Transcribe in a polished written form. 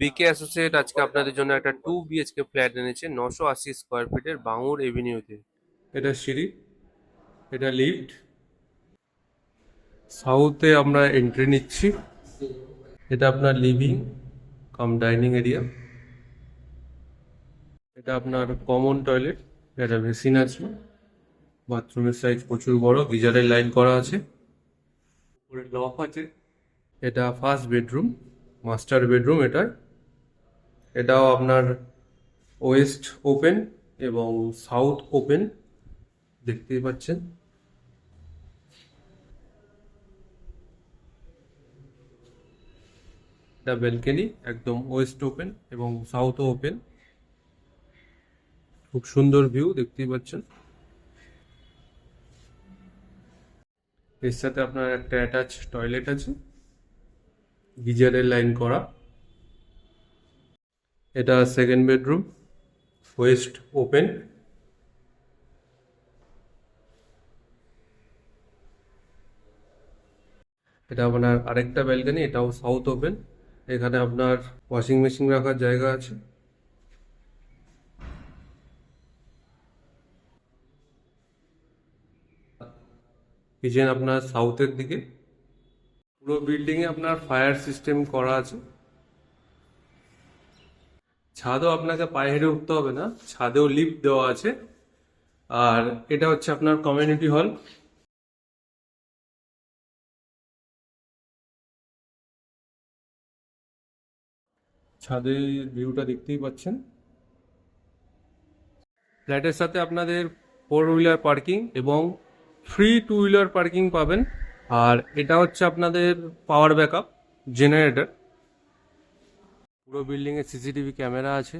বিকে associate আজকে আপনাদের জন্য একটা 2 BHK ফ্ল্যাট এনেছে 980 স্কোয়ার ফিটের বাঙুর এভিনিউতে। এটা সিঁড়ি, এটা লিফট, সাউথে আমরা এন্ট্রি নিচ্ছি। এটা আপনার লিভিং কাম ডাইনিং এরিয়া। এটা আপনার কমন টয়লেট, এটা বেসিন আছে, বাথরুমের সাইজ প্রচুর বড়, গিজারের লাইন করা আছে, উপরে লক আছে। এটা ফার্স্ট বেডরুম, মাস্টার বেডরুম এটা। এটাও আপনার ওয়েস্ট ওপেন এবং সাউথ ওপেন, দেখতেই পাচ্ছেন। এটা ব্যালকনি, একদম ওয়েস্ট ওপেন এবং সাউথ ওপেন, খুব সুন্দর ভিউ দেখতেই পাচ্ছেন। এর সাথে আপনার একটা অ্যাটাচ টয়লেট আছে, গিজারের লাইন করা। এটা সেকেন্ড বেডরুম, ওয়েস্ট ওপেন। এটা আপনার আরেকটা ব্যালকনি, এটাও সাউথ ওপেন। এখানে আপনার ওয়াশিং মেশিন রাখার জায়গা আছে। কিচেন আপনার সাউথের দিকে। পুরো বিল্ডিং এ আপনার ফায়ার সিস্টেম করা আছে। ছাদও আপনাকে পায়ে হেঁটে উঠতে হবে না, ছাদেও লিফট দেওয়া আছে। আর এটা হচ্ছে আপনার কমিউনিটি হল। ছাদের ভিউটা দেখতেই পাচ্ছেন। ফ্ল্যাটের সাথে আপনাদের 4 হুইলার পার্কিং এবং ফ্রি 2 হুইলার পার্কিং পাবেন। আর এটা হচ্ছে আপনাদের পাওয়ার ব্যাকআপ জেনারেটর। পুরো বিল্ডিংয়ে সিসিটিভি ক্যামেরা আছে।